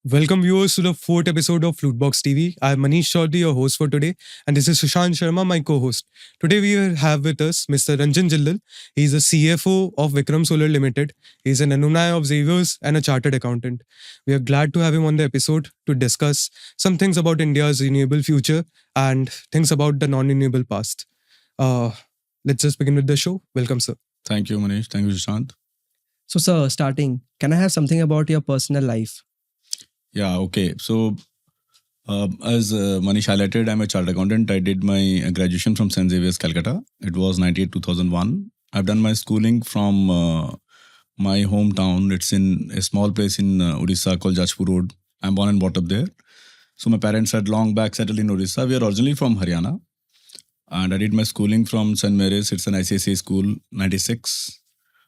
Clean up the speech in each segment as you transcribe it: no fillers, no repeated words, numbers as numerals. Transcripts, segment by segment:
Welcome viewers to the fourth episode of Floodbox TV. I'm Manish Chaudhary, your host for today, and this is Sushant Sharma, my co-host. Today we have with us Mr. Ranjan Jindal. He's the CFO of Vikram Solar Limited. He's an alumni of Xavier's and a chartered accountant. We are glad to have him on the episode to discuss some things about India's renewable future and things about the non-renewable past. Uh, let's just begin with the show. Welcome, sir. Thank you, Manish. Thank you, Sushant. So, sir, starting, can I have something about your personal life? Yeah, okay. So, as Manish highlighted, I'm a chartered accountant. I did my graduation from St. Xavier's, Calcutta. It was 98-2001. I've done my schooling from my hometown. It's in a small place in Odisha called Jajpur Road. I'm born and brought up there. So, my parents had long back settled in Odisha. We are originally from Haryana. And I did my schooling from St. Mary's. It's an ICSE school, 96.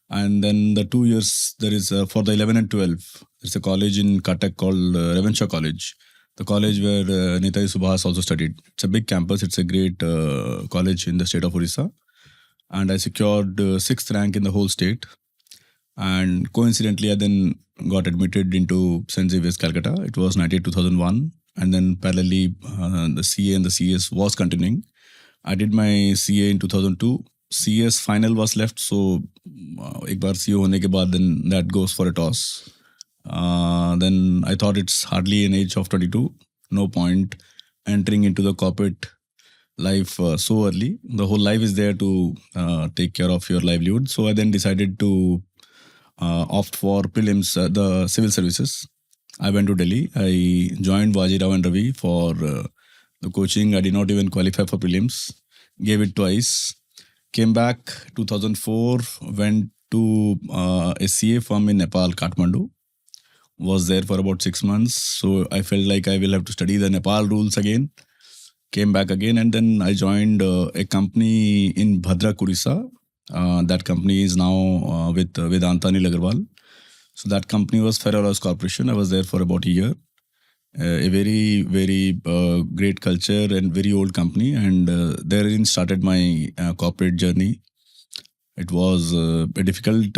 And then the 2 years, there is for the 11 and 12, there's a college in Cuttack called Ravenshaw College, the college where Netaji Subhas also studied. It's a big campus. It's a great college in the state of Odisha. And I secured 6th rank in the whole state. And coincidentally, I then got admitted into St. Xavier's, Calcutta. It was 98-2001. And then parallelly, the CA and the CS was continuing. I did my CA in 2002. CS final was left, so एक बार CEO होने के बाद then that goes for a toss. Then I thought it's hardly an age of 22. No point entering into the corporate life so early. The whole life is there to take care of your livelihood. So I then decided to opt for prelims, the civil services. I went to Delhi. I joined Vajirao and Ravi for the coaching. I did not even qualify for prelims. Gave it twice. Came back 2004, went to a CA firm in Nepal, Kathmandu. Was there for about 6 months. So I felt like I will have to study the Nepal rules again. Came back again and then I joined a company in Bhadrak, Odisha. That company is now with Vedanta Anil Agarwal. So that company was Ferroalloys Corporation. I was there for about a year. A very, very great culture and very old company. And therein started my corporate journey. It was a difficult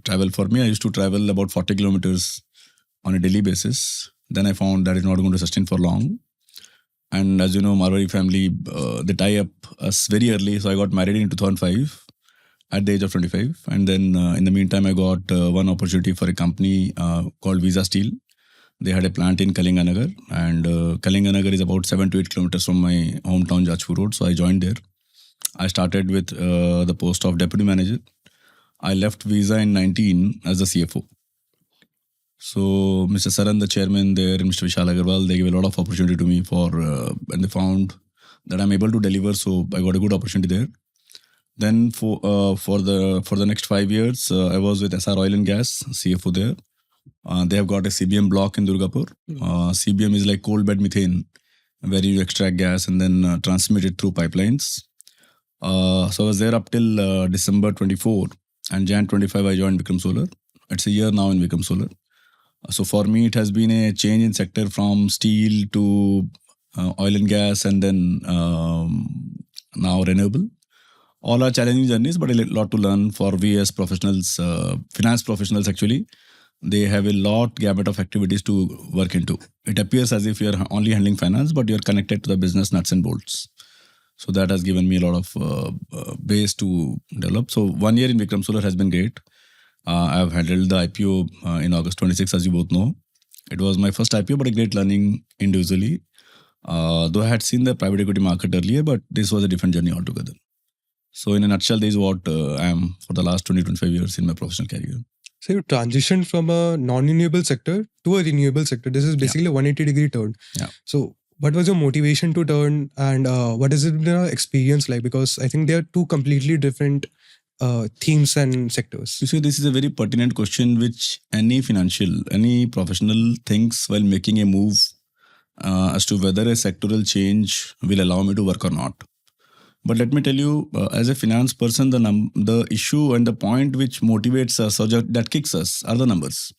travel for me. I used to travel about 40 kilometers on a daily basis. Then I found that it's not going to sustain for long. And as you know, Marwari family, they tie up us very early. So I got married in 2005 at the age of 25. And then in the meantime, I got one opportunity for a company called Visa Steel. They had a plant in Kalinganagar, and Kalinganagar is about 7 to 8 kilometers from my hometown, Jajpur Road. So I joined there. I started with the post of deputy manager. I left Visa in 19 as the CFO. So Mr. Saran, the chairman there, and Mr. Vishal Agarwal, they gave a lot of opportunity to me and they found that I'm able to deliver. So I got a good opportunity there. Then for the next 5 years, I was with SR Oil and Gas, CFO there. They have got a CBM block in Durgapur. CBM is like coal bed methane, where you extract gas and then transmit it through pipelines. So I was there up till December 24, and Jan 25 I joined Vikram Solar. It's a year now in Vikram Solar. So for me, it has been a change in sector from steel to oil and gas, and then now renewable. All are challenging journeys, but a lot to learn for we as professionals, finance professionals actually. They have a gamut of activities to work into. It appears as if you're only handling finance, but you're connected to the business nuts and bolts. So that has given me a lot of base to develop. So 1 year in Vikram Solar has been great. I've handled the IPO in August 26, as you both know. It was my first IPO, but a great learning individually. Though I had seen the private equity market earlier, but this was a different journey altogether. So in a nutshell, this is what I am for the last 20-25 years in my professional career. So you transitioned from a non-renewable sector to a renewable sector. This is basically a 180-degree turn. Yeah. So what was your motivation to turn, and what has it been your experience like? Because I think they are two completely different themes and sectors. You see, this is a very pertinent question which any professional thinks while making a move as to whether a sectoral change will allow me to work or not. But let me tell you, as a finance person, the issue and the point which motivates us or that kicks us are the numbers.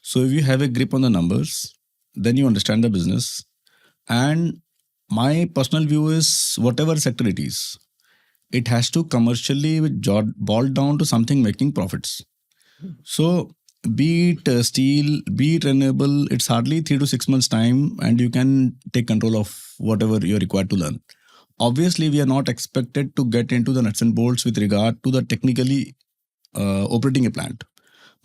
So if you have a grip on the numbers, then you understand the business. And my personal view is whatever sector it is, it has to commercially boil down to something making profits. So be it steel, be it renewable, it's hardly 3 to 6 months time, and you can take control of whatever you're required to learn. Obviously, we are not expected to get into the nuts and bolts with regard to the technically operating a plant,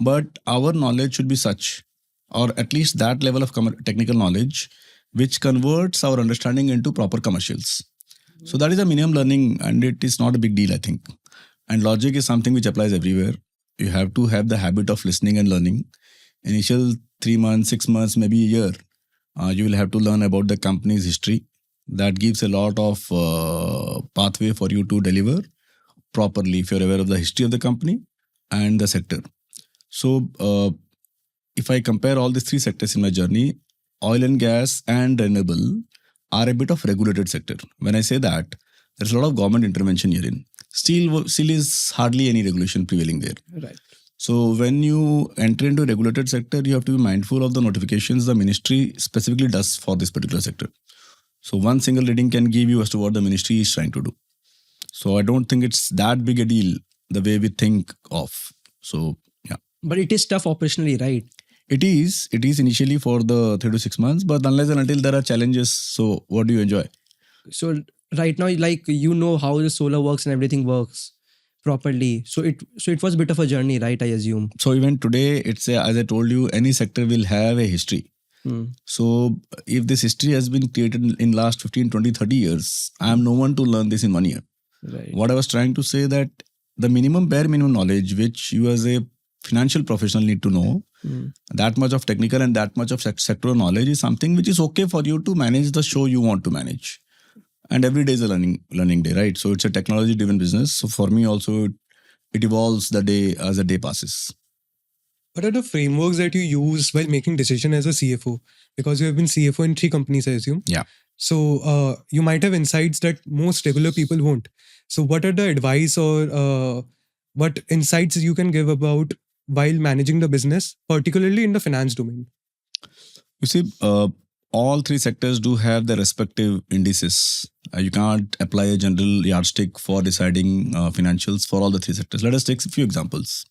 but our knowledge should be such, or at least that level of technical knowledge, which converts our understanding into proper commercials. So that is a minimum learning, and it is not a big deal, I think. And logic is something which applies everywhere. You have to have the habit of listening and learning. Initial 3 months, 6 months, maybe a year, you will have to learn about the company's history. That gives a lot of pathway for you to deliver properly if you're aware of the history of the company and the sector. So if I compare all these three sectors in my journey, oil and gas and renewable are a bit of regulated sector. When I say that, there's a lot of government intervention herein. Steel is hardly any regulation prevailing there. Right. So when you enter into a regulated sector, you have to be mindful of the notifications the ministry specifically does for this particular sector. So one single reading can give you as to what the ministry is trying to do. So I don't think it's that big a deal the way we think of. So yeah. But it is tough operationally, right? It is initially for the 3 to 6 months, but unless and until there are challenges, so what do you enjoy? So right now, like you know how the solar works and everything works properly. So it was a bit of a journey, right? I assume. So even today, as I told you, any sector will have a history. So if this history has been created in last 15, 20, 30 years, I am no one to learn this in 1 year. Right. What I was trying to say that the bare minimum knowledge which you as a financial professional need to know, that much of technical and that much of sectoral knowledge is something which is okay for you to manage the show you want to manage. And every day is a learning day, right? So it's a technology driven business. So for me also, it evolves the day as the day passes. What are the frameworks that you use while making decision as a CFO? Because you have been CFO in 3 companies, I assume. Yeah. So you might have insights that most regular people won't. So what are the advice or what insights you can give about while managing the business, particularly in the finance domain? You see, all three sectors do have their respective indices. You can't apply a general yardstick for deciding financials for all the three sectors. Let us take a few examples.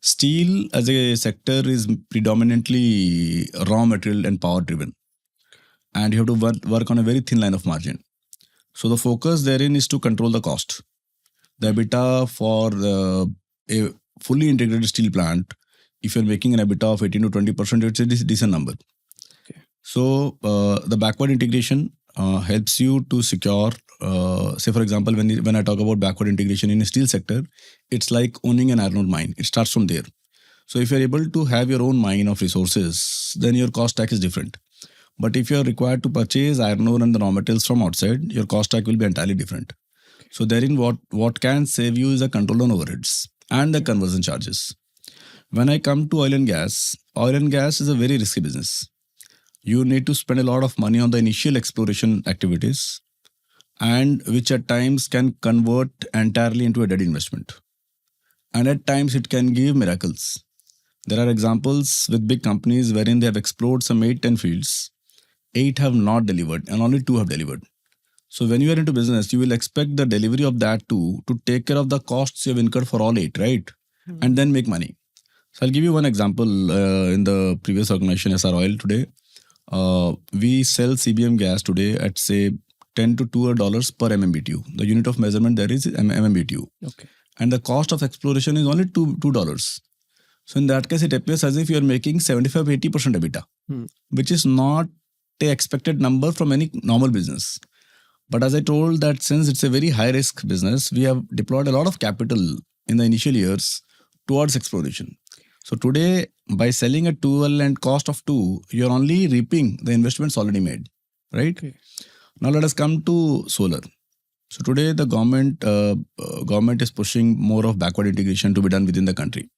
Steel as a sector is predominantly raw material and power driven. And you have to work on a very thin line of margin. So the focus therein is to control the cost. The EBITDA for a fully integrated steel plant, if you're making an EBITDA of 18 to 20%, it's a decent number. Okay. So the backward integration helps you to secure, say for example, when I talk about backward integration in a steel sector, it's like owning an iron ore mine. It starts from there. So if you're able to have your own mine of resources, then your cost stack is different. But if you're required to purchase iron ore and the raw materials from outside, your cost stack will be entirely different. So therein what can save you is a control on overheads and the conversion charges. When I come to oil and gas is a very risky business. You need to spend a lot of money on the initial exploration activities, and which at times can convert entirely into a dead investment. And at times it can give miracles. There are examples with big companies wherein they have explored some 8-10 fields. 8 have not delivered and only 2 have delivered. So when you are into business, you will expect the delivery of that 2 to take care of the costs you have incurred for all 8, right? And then make money. So I'll give you one example. In the previous organization, SR Oil today, we sell CBM gas today at say $10 to $2 per MMBTU. The unit of measurement there is MMBTU. Okay. And the cost of exploration is only $2. So in that case, it appears as if you are making 75-80% EBITDA, which is not the expected number from any normal business. But as I told that since it's a very high risk business, we have deployed a lot of capital in the initial years towards exploration. So today, by selling at 12 and cost of 2, you're only reaping the investments already made, right? Okay. Now let us come to solar. So today the government is pushing more of backward integration to be done within the country.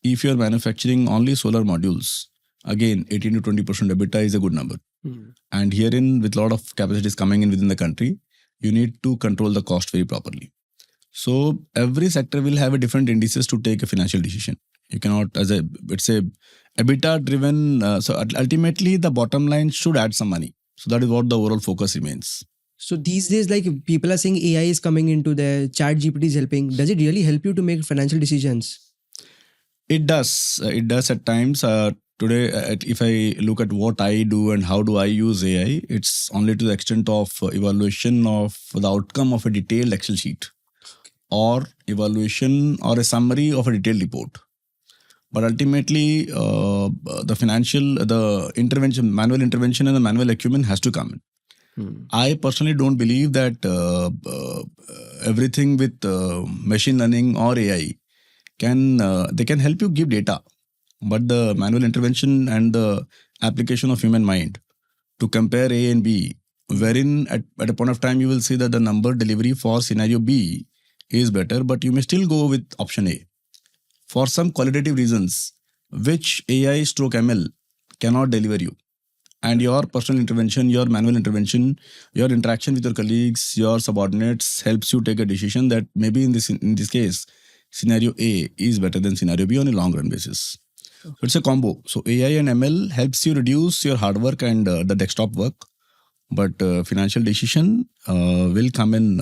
If you're manufacturing only solar modules, again 18 to 20% EBITDA is a good number. And herein, with a lot of capacities coming in within the country, you need to control the cost very properly. So every sector will have a different indices to take a financial decision. You cannot, it's a EBITDA driven. So ultimately, the bottom line should add some money. So that is what the overall focus remains. So these days, like people are saying AI is coming into there, chat GPT is helping. Does it really help you to make financial decisions? It does. It does at times. Today, if I look at what I do and how do I use AI, it's only to the extent of evaluation of the outcome of a detailed Excel sheet or evaluation or a summary of a detailed report. But ultimately, the intervention, manual intervention and the manual acumen has to come in. I personally don't believe that everything with machine learning or AI they can help you give data, but the manual intervention and the application of human mind to compare A and B, wherein at a point of time you will see that the number delivery for scenario B is better, but you may still go with option A for some qualitative reasons which AI stroke ML cannot deliver you. And your personal intervention, your manual intervention, your interaction with your colleagues, your subordinates helps you take a decision that maybe in this case, scenario A is better than scenario B on a long run basis. So it's a combo. So AI and ML helps you reduce your hard work and the desktop work, but financial decision will come in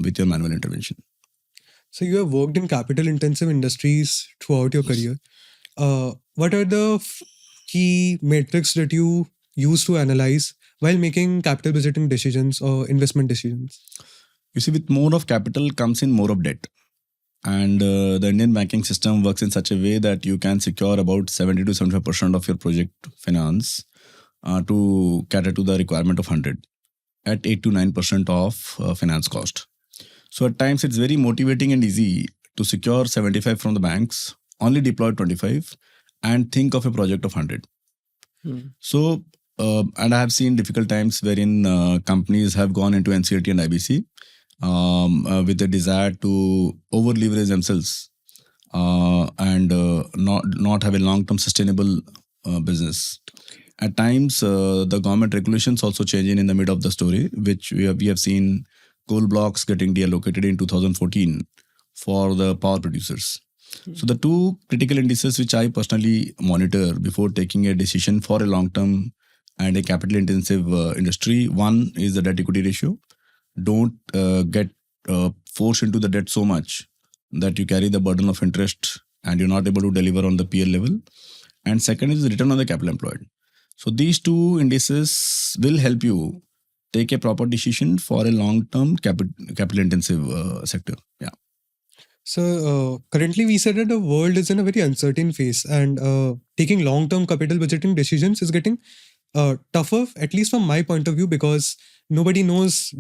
with your manual intervention. So you have worked in capital intensive industries throughout your career. What are the key metrics that you use to analyze while making capital budgeting decisions or investment decisions? You see, with more of capital comes in more of debt. And the Indian banking system works in such a way that you can secure about 70 to 75% of your project finance to cater to the requirement of 100 at 8 to 9% of finance cost. So at times it's very motivating and easy to secure 75 from the banks, only deploy 25 and think of a project of 100. So, and I have seen difficult times wherein companies have gone into NCLT and IBC with the desire to over leverage themselves and not have a long-term sustainable business. At times, the government regulations also changing in the middle of the story, which we have seen coal blocks getting deallocated in 2014 for the power producers. So the two critical indices which I personally monitor before taking a decision for a long-term and a capital-intensive industry, one is the debt-equity ratio. Don't get forced into the debt so much that you carry the burden of interest and you're not able to deliver on the PL level. And second is the return on the capital employed. So these two indices will help you take a proper decision for a long-term capital intensive sector. Yeah. So currently we said that the world is in a very uncertain phase and taking long-term capital budgeting decisions is getting tougher, at least from my point of view, because nobody knows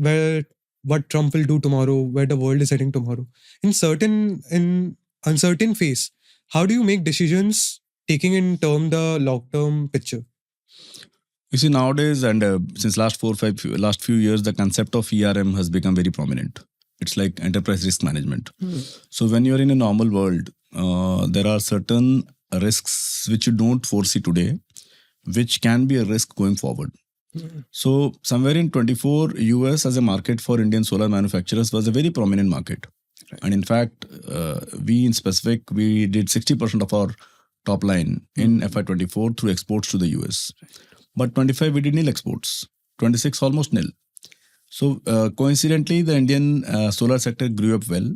what Trump will do tomorrow, where the world is heading tomorrow. In uncertain phase, how do you make decisions taking in term the long-term picture? You see, nowadays and since last few years, the concept of ERM has become very prominent. It's like enterprise risk management. So when you're in a normal world, there are certain risks which you don't foresee today, which can be a risk going forward. So somewhere in 24, US as a market for Indian solar manufacturers was a very prominent market. Right. And in fact, we in specific, we did 60% of our top line in FY24 through exports to the US. Right. But 25, we did nil exports. 26, almost nil. So coincidentally, the Indian solar sector grew up well,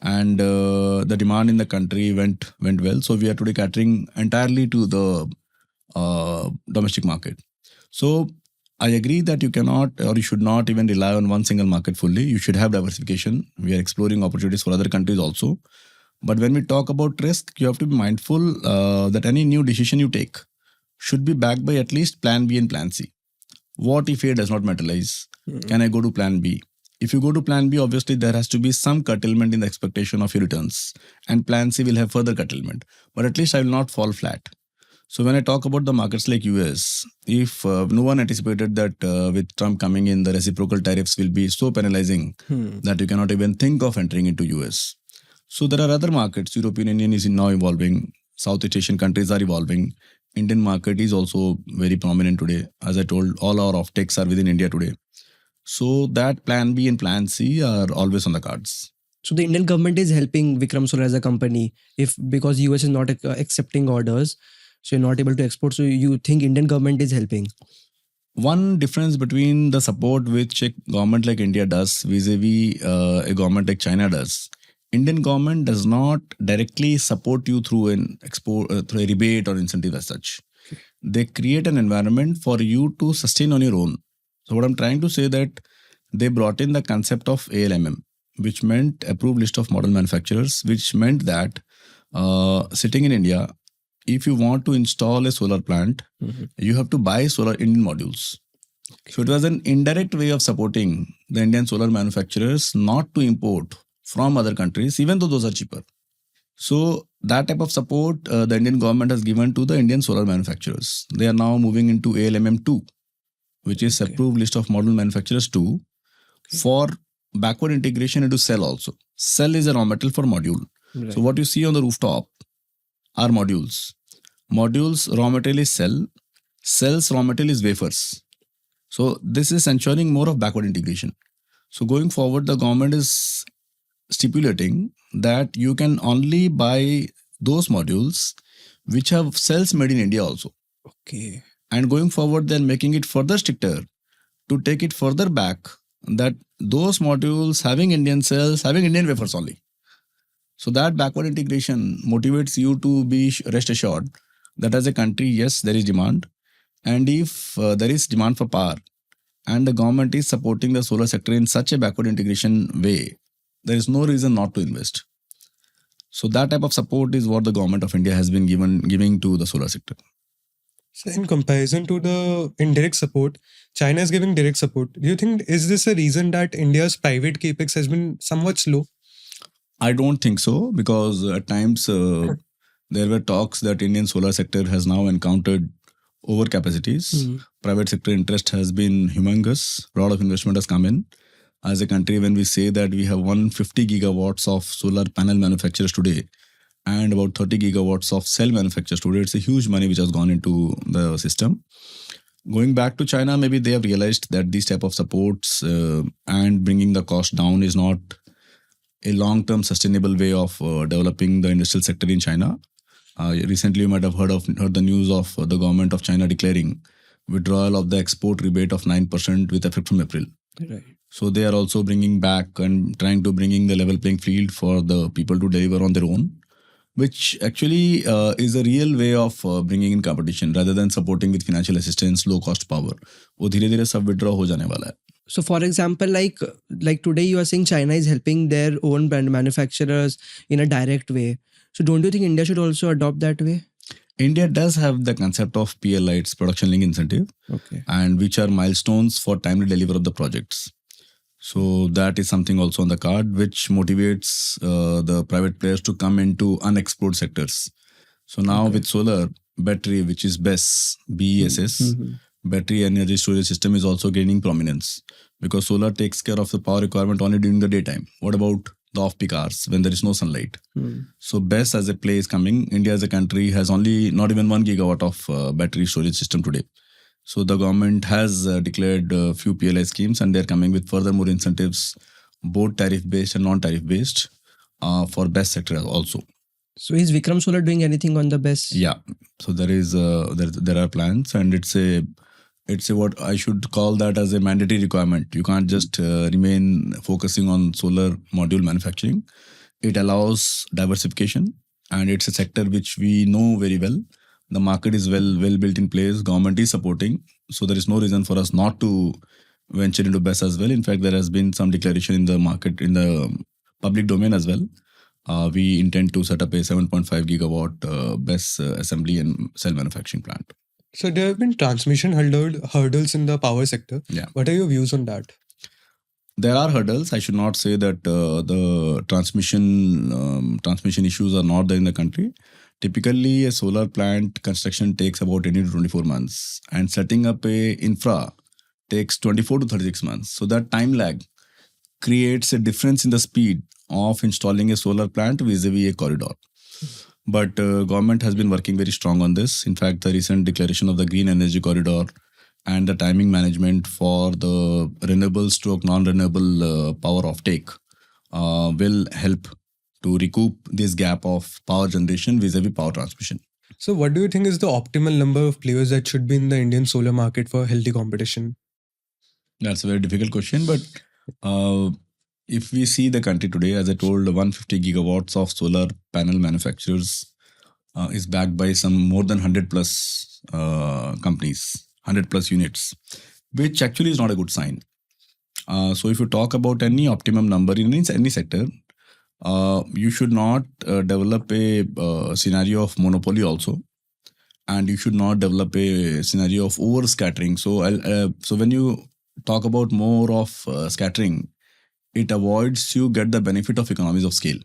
and the demand in the country went well. So we are today catering entirely to the domestic market. So I agree that you cannot or you should not even rely on one single market fully. You should have diversification. We are exploring opportunities for other countries also. But when we talk about risk, you have to be mindful that any new decision you take should be backed by at least plan B and plan C. What if A does not materialize? Can I go to plan B? If you go to plan B, obviously there has to be some curtailment in the expectation of your returns. And plan C will have further curtailment. But at least I will not fall flat. So when I talk about the markets like US, if no one anticipated that with Trump coming in, the reciprocal tariffs will be so penalizing that you cannot even think of entering into US. So there are other markets. European Union is now evolving. Southeast Asian countries are evolving. Indian market is also very prominent today. As I told, all our offtakes are within India today. So that plan B and plan C are always on the cards. So the Indian government is helping Vikram Solar as a company because US is not accepting orders. So you're not able to export. So you think Indian government is helping? One difference between the support which a government like India does vis-a-vis a government like China does Indian government does not directly support you through through a rebate or incentive as such. They create an environment for you to sustain on your own. So what I'm trying to say that they brought in the concept of ALMM, which meant approved list of model manufacturers, which meant that sitting in India, if you want to install a solar plant, you have to buy solar Indian modules. So it was an indirect way of supporting the Indian solar manufacturers not to import from other countries, even though those are cheaper. So that type of support the Indian government has given to the Indian solar manufacturers. They are now moving into ALMM 2, which is approved list of model manufacturers 2, for backward integration into cell also. Cell is a raw metal for module. Right. So what you see on the rooftop are modules. Modules raw material is cell. Cells raw material is wafers. So this is ensuring more of backward integration. So going forward, the government is stipulating that you can only buy those modules which have cells made in India also. Okay. And going forward, they're making it further stricter to take it further back that those modules having Indian cells, having Indian wafers only. So that backward integration motivates you to be rest assured that as a country, yes, there is demand. And if there is demand for power and the government is supporting the solar sector in such a backward integration way, there is no reason not to invest. So that type of support is what the government of India has been giving to the solar sector. So in comparison to the indirect support, China is giving direct support. Do you think, is this a reason that India's private capex has been somewhat slow? I don't think so, because at times there were talks that Indian solar sector has now encountered overcapacities. Private sector interest has been humongous. A lot of investment has come in. As a country, when we say that we have 150 gigawatts of solar panel manufacturers today and about 30 gigawatts of cell manufacturers today, it's a huge money which has gone into the system. Going back to China, maybe they have realized that these type of supports and bringing the cost down is not a long-term sustainable way of developing the industrial sector in China. Recently, you might have heard the news of the government of China declaring withdrawal of the export rebate of 9% with effect from April. Right. So they are also bringing back and trying to bring in the level playing field for the people to deliver on their own, which actually is a real way of bringing in competition rather than supporting with financial assistance, low cost power. वो धीरे-धीरे सब withdraw हो जाने वाला है. So for example, like today you are saying China is helping their own brand manufacturers in a direct way. So don't you think India should also adopt that way? India does have the concept of PLIs, production link incentive, and which are milestones for timely delivery of the projects. So that is something also on the card, which motivates the private players to come into unexplored sectors. So now with solar, battery, which is BESS, battery energy storage system is also gaining prominence, because solar takes care of the power requirement only during the daytime. What about the off-peak hours when there is no sunlight? So BESS as a play is coming. India as a country has only not even 1 gigawatt of battery storage system today. So the government has declared a few PLI schemes, and they're coming with further more incentives, both tariff-based and non-tariff-based, for BESS sector also. So is Vikram Solar doing anything on the BESS? Yeah. So there is there are plans, and it's a what I should call that as a mandatory requirement. You can't just remain focusing on solar module manufacturing. It allows diversification, and it's a sector which we know very well. The market is well built in place. Government is supporting, so there is no reason for us not to venture into BESS as well. In fact, there has been some declaration in the market, in the public domain as well. We intend to set up a 7.5 gigawatt BESS assembly and cell manufacturing plant. So there have been transmission hurdles in the power sector. Yeah. What are your views on that? There are hurdles. I should not say that the transmission issues are not there in the country. Typically, a solar plant construction takes about 18 to 24 months, and setting up a infra takes 24 to 36 months. So that time lag creates a difference in the speed of installing a solar plant vis-a-vis a corridor. But government has been working very strong on this. In fact, the recent declaration of the green energy corridor and the timing management for the renewable stroke non-renewable power offtake will help to recoup this gap of power generation vis-a-vis power transmission. So what do you think is the optimal number of players that should be in the Indian solar market for healthy competition? That's a very difficult question, but if we see the country today, as I told, 150 gigawatts of solar panel manufacturers is backed by some more than 100 plus companies, 100 plus units, which actually is not a good sign. So if you talk about any optimum number in any sector, you should not develop a scenario of monopoly also, and you should not develop a scenario of over scattering. So so when you talk about more of scattering, it avoids you get the benefit of economies of scale.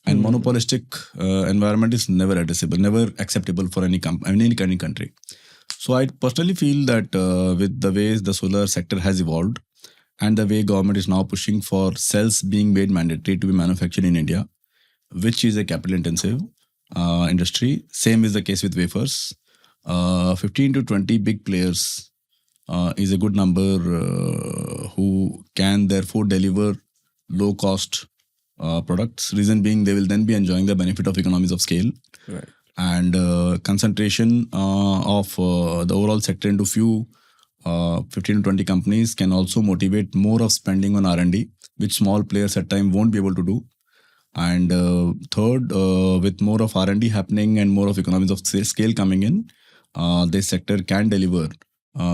And monopolistic environment is never addressable, never acceptable for any country. So I personally feel that with the ways the solar sector has evolved, and the way government is now pushing for cells being made mandatory to be manufactured in India, which is a capital intensive industry. Same is the case with wafers. 15 to 20 big players is a good number who can therefore deliver low cost products. Reason being, they will then be enjoying the benefit of economies of scale. Right. And concentration of the overall sector into few 15 to 20 companies can also motivate more of spending on R&D, which small players at time won't be able to do. And third, with more of R&D happening and more of economies of scale coming in, this sector can deliver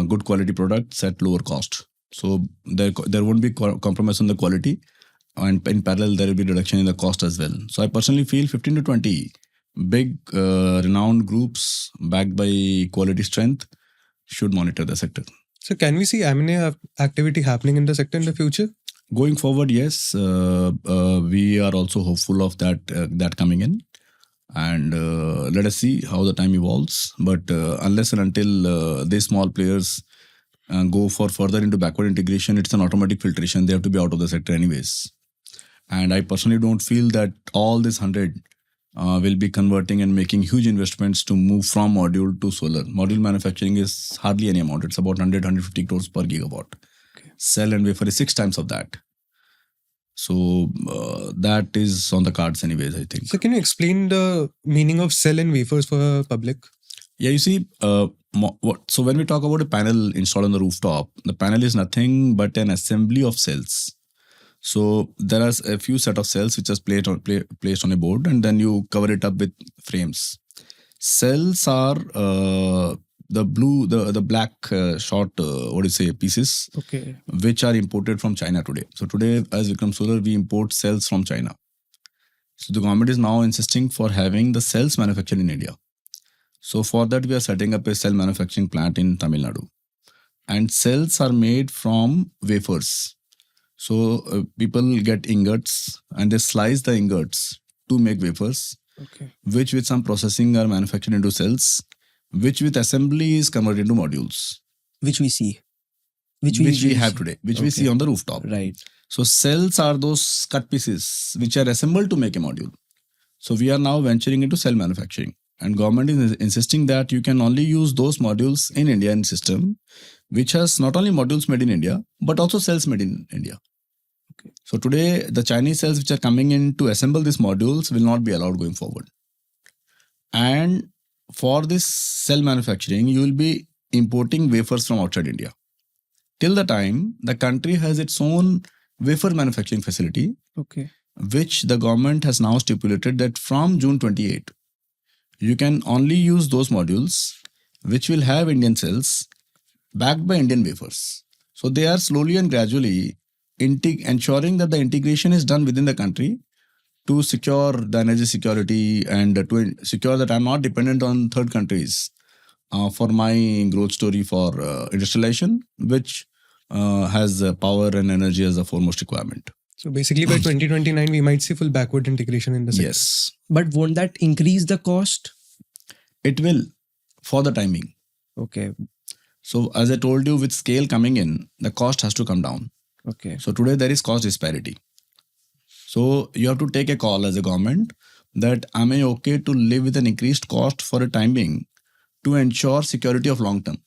good quality products at lower cost. So there won't be compromise on the quality, and in parallel there will be reduction in the cost as well. So I personally feel 15 to 20 big renowned groups backed by quality strength should monitor the sector. So can we see M&A activity happening in the sector in the future? Going forward, yes, we are also hopeful of that coming in, and let us see how the time evolves. But unless and until these small players go for further into backward integration, it's an automatic filtration. They have to be out of the sector anyways. And I personally don't feel that all this 100 will be converting and making huge investments to move from module to solar. Module manufacturing is hardly any amount. It's about 150 crores per gigawatt. Okay. Cell and wafer is 6 times of that. So that is on the cards anyways, I think. So can you explain the meaning of cell and wafers for public? Yeah, you see, so when we talk about a panel installed on the rooftop, the panel is nothing but an assembly of cells. So there are a few set of cells which are placed on a board, and then you cover it up with frames. Cells are the black short pieces, Okay. which are imported from China today. So today, as Vikram Solar, we import cells from China. So the government is now insisting for having the cells manufactured in India. So for that, we are setting up a cell manufacturing plant in Tamil Nadu, and cells are made from wafers. So people get ingots and they slice the ingots to make wafers, Okay. which with some processing are manufactured into cells, which with assembly is converted into modules, Which we see. which we have today, which we Okay. see on the rooftop. Right. So cells are those cut pieces which are assembled to make a module. So we are now venturing into cell manufacturing, and government is insisting that you can only use those modules in Indian system, which has not only modules made in India, but also cells made in India. Okay. So today, the Chinese cells which are coming in to assemble these modules will not be allowed going forward. And for this cell manufacturing, you will be importing wafers from outside India. Till the time, the country has its own wafer manufacturing facility, Okay. which the government has now stipulated that from June 28, you can only use those modules which will have Indian cells backed by Indian wafers. So they are slowly and gradually ensuring that the integration is done within the country to secure the energy security and to secure that I'm not dependent on third countries for my growth story for industrialization, which has power and energy as the foremost requirement. So basically by 2029, we might see full backward integration in the sector. Yes, But won't that increase the cost? it will for the timing. Okay. So as I told you, with scale coming in, the cost has to come down. Okay. So today there is cost disparity. So you have to take a call as a government that am I okay to live with an increased cost for a time being to ensure security of long term.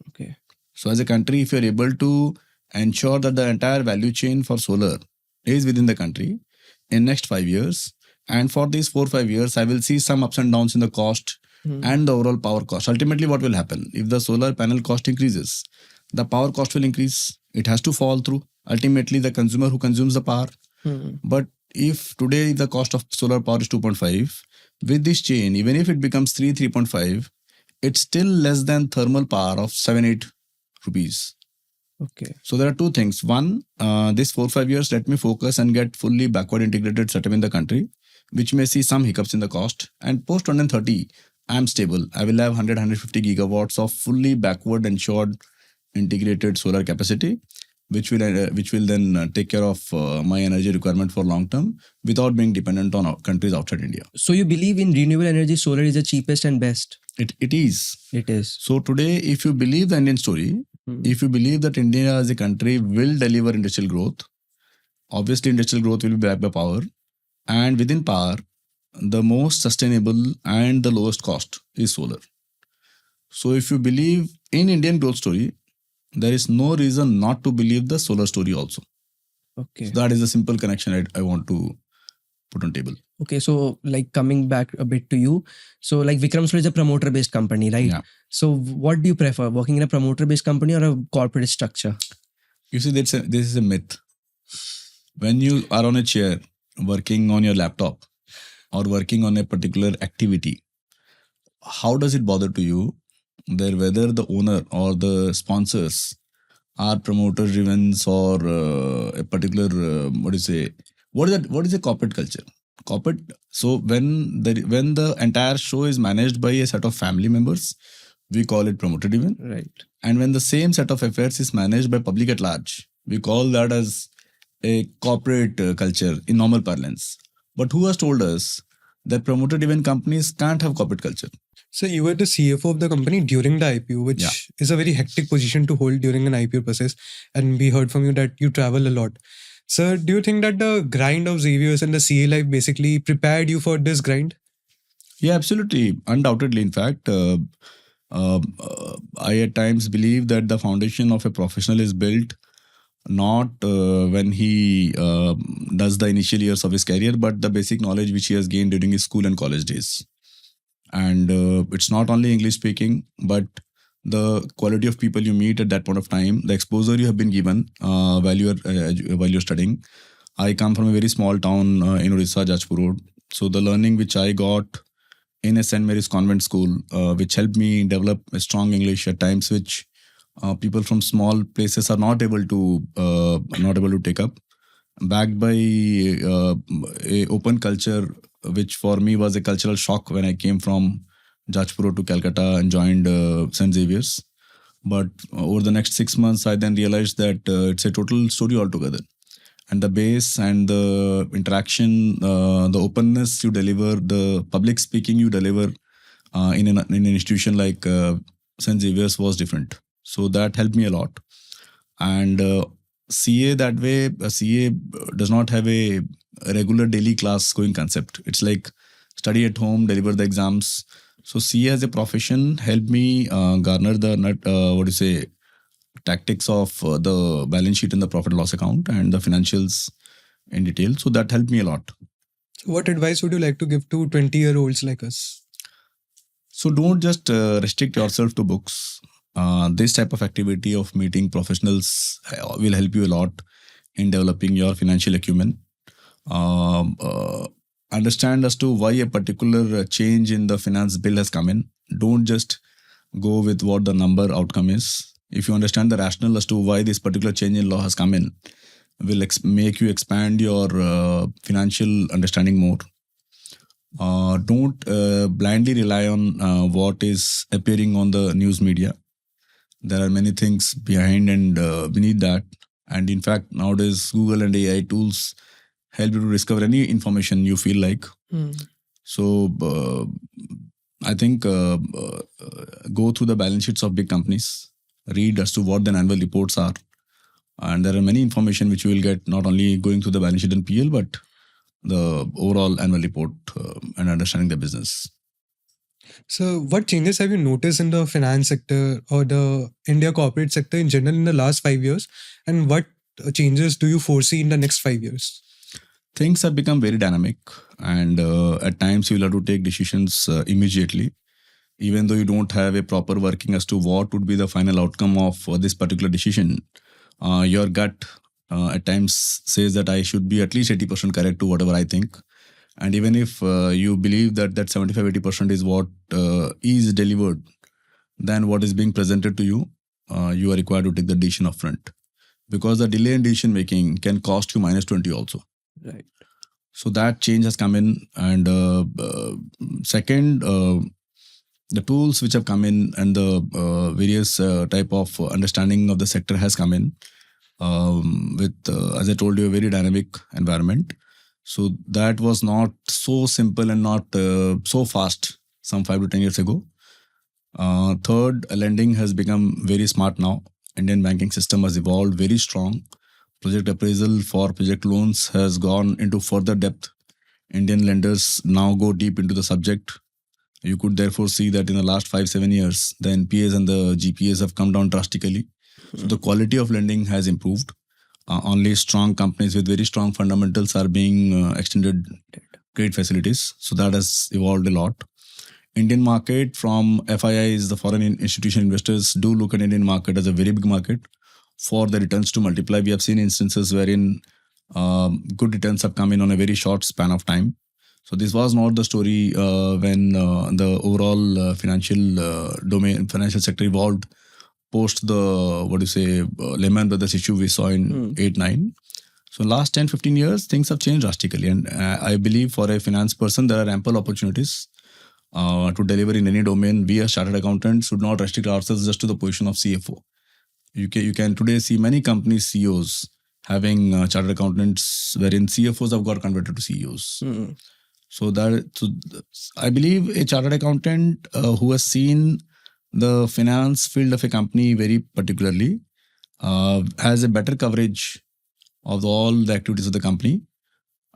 Okay. So as a country, if you're able to ensure that the entire value chain for solar is within the country in next 5 years, and for these 4-5 years, I will see some ups and downs in the cost and the overall power cost. Ultimately, what will happen? If the solar panel cost increases, the power cost will increase. It has to fall through. ultimately the consumer who consumes the power. Hmm. But if today the cost of solar power is 2.5, with this chain, even if it becomes 3.5, it's still less than thermal power of 7-8 rupees. Okay. So there are two things. One, this 4-5 years, let me focus and get fully backward integrated setup in the country, which may see some hiccups in the cost. And post 2030, I'm stable. I will have 100-150 gigawatts of fully backward ensured integrated solar capacity, which will then take care of my energy requirement for long term without being dependent on countries outside India. So you believe in renewable energy, solar is the cheapest and best? It is. It is. So today, if you believe the Indian story, if you believe that India as a country will deliver industrial growth, obviously industrial growth will be backed by power. And within power, the most sustainable and the lowest cost is solar. So if you believe in Indian growth story, there is no reason not to believe the solar story also. Okay. So that is a simple connection I want to put on table. Okay, so like coming back a bit to you, so like Vikram Solar is a promoter-based company, right? Yeah. So what do you prefer, working in a promoter-based company or a corporate structure? You see, this is a myth. When you are on a chair working on your laptop or working on a particular activity, how does it bother to you that whether the owner or the sponsors are promoter driven or a particular what is a corporate culture? Corporate. So when the entire show is managed by a set of family members, we call it promoter driven. Right. And when the same set of affairs is managed by public at large, we call that as a corporate culture in normal parlance. But who has told us that promoter driven companies can't have corporate culture? So you were the CFO of the company during the IPO, which is a very hectic position to hold during an IPO process. And we heard from you that you travel a lot. Sir, do you think that the grind of Xavier's and the CA life basically prepared you for this grind? Yeah, absolutely. Undoubtedly. In fact, I at times believe that the foundation of a professional is built not when he does the initial years of his career, but the basic knowledge which he has gained during his school and college days. And it's not only English speaking, but the quality of people you meet at that point of time, the exposure you have been given while you're studying. I come from a very small town in Odisha, Jajpur Road. So the learning which I got in a St. Mary's convent school, which helped me develop a strong English at times, which people from small places are not able to take up, backed by a open culture, which for me was a cultural shock when I came from Jajpur to Calcutta and joined St. Xavier's. But over the next 6 months, I then realized that it's a total story altogether. And the base and the interaction, the openness you deliver, the public speaking you deliver in an institution like St. Xavier's was different. So that helped me a lot. And CA that way, CA does not have a regular daily class going concept. It's like study at home, deliver the exams. So CA as a profession helped me garner the tactics of the balance sheet and the profit and loss account and the financials in detail. So that helped me a lot. What advice would you like to give to 20-year-olds like us? So don't just restrict yourself to books. This type of activity of meeting professionals will help you a lot in developing your financial acumen. Understand as to why a particular change in the finance bill has come in. Don't just go with what the number outcome is. If you understand the rationale as to why this particular change in law has come in, will make you expand your financial understanding more. Don't blindly rely on what is appearing on the news media. There are many things behind and beneath that. And in fact, nowadays, Google and AI tools help you to discover any information you feel like. So I think go through the balance sheets of big companies, read as to what their annual reports are. And there are many information which you will get not only going through the balance sheet and PL, but the overall annual report and understanding the business. So what changes have you noticed in the finance sector or the India corporate sector in general in the last 5 years? And what changes do you foresee in the next 5 years? Things have become very dynamic, and at times you will have to take decisions immediately, even though you don't have a proper working as to what would be the final outcome of this particular decision. Your gut at times says that I should be at least 80% correct to whatever I think. And even if you believe that 75-80% is what is delivered, then what is being presented to you, you are required to take the decision upfront. Because the delay in decision making can cost you -20 also. Right. So that change has come in. And second, the tools which have come in and the various type of understanding of the sector has come in with, as I told you, a very dynamic environment. So that was not so simple and not so fast some 5 to 10 years ago. Third, lending has become very smart now. Indian banking system has evolved very strong. Project appraisal for project loans has gone into further depth. Indian lenders now go deep into the subject. You could therefore see that in the last 5-7 years, the NPAs and the GPAs have come down drastically. So the quality of lending has improved. Only strong companies with very strong fundamentals are being extended credit facilities. So that has evolved a lot. Indian market from FIIs, the foreign institution investors do look at Indian market as a very big market for the returns to multiply. We have seen instances wherein good returns have come in on a very short span of time. So this was not the story when the overall financial sector evolved post the Lehman Brothers issue we saw in 8-9. So last 10-15 years, things have changed drastically. And I believe for a finance person, there are ample opportunities to deliver in any domain. We as chartered accountants should not restrict ourselves just to the position of CFO. You can today see many companies CEOs having chartered accountants wherein CFOs have got converted to CEOs. So I believe a chartered accountant who has seen the finance field of a company very particularly has a better coverage of all the activities of the company,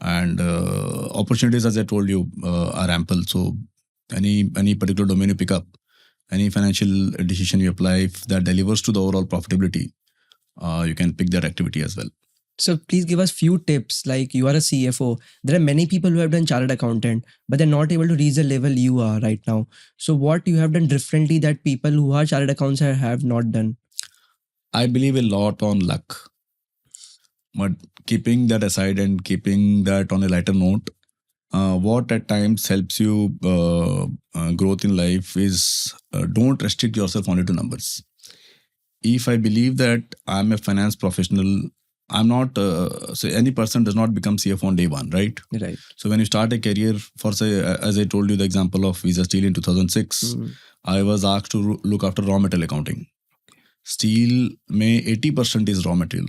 and opportunities, as I told you, are ample. So any particular domain you pick up, any financial decision you apply, if that delivers to the overall profitability, you can pick that activity as well. So please give us few tips. Like, you are a CFO. There are many people who have done chartered accountant, but they're not able to reach the level you are right now. So what you have done differently that people who are chartered accountants have not done? I believe a lot on luck. But keeping that aside and keeping that on a lighter note, what at times helps you growth in life is don't restrict yourself only to numbers. If I believe that I'm a finance professional, I'm not, so any person does not become CFO on day one, right? Right. So when you start a career, for say, as I told you the example of Visa Steel in 2006, I was asked to look after raw material accounting. Steel may 80% is raw material.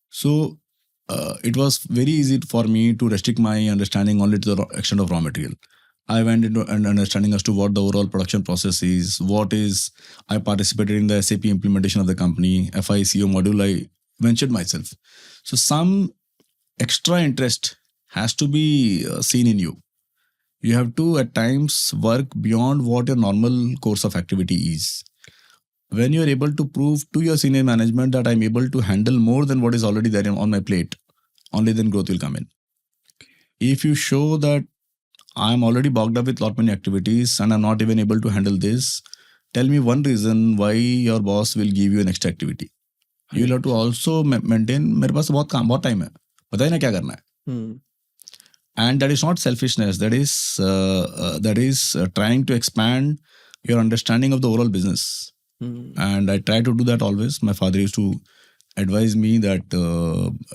So it was very easy for me to restrict my understanding only to the extent of raw material. I went into an understanding as to what the overall production process is, I participated in the SAP implementation of the company, FICO module, I ventured myself. So some extra interest has to be seen in you. You have to at times work beyond what your normal course of activity is. When you are able to prove to your senior management that I'm able to handle more than what is already there on my plate, only then growth will come in. If you show that I'm already bogged up with lot many activities and I'm not even able to handle this, tell me one reason why your boss will give you an extra activity. You will have to also maintain, मेरे पास बहुत time है, बताइए ना क्या करना है. And that is not selfishness. That is trying to expand your understanding of the overall business. And I try to do that always. My father used to advise me that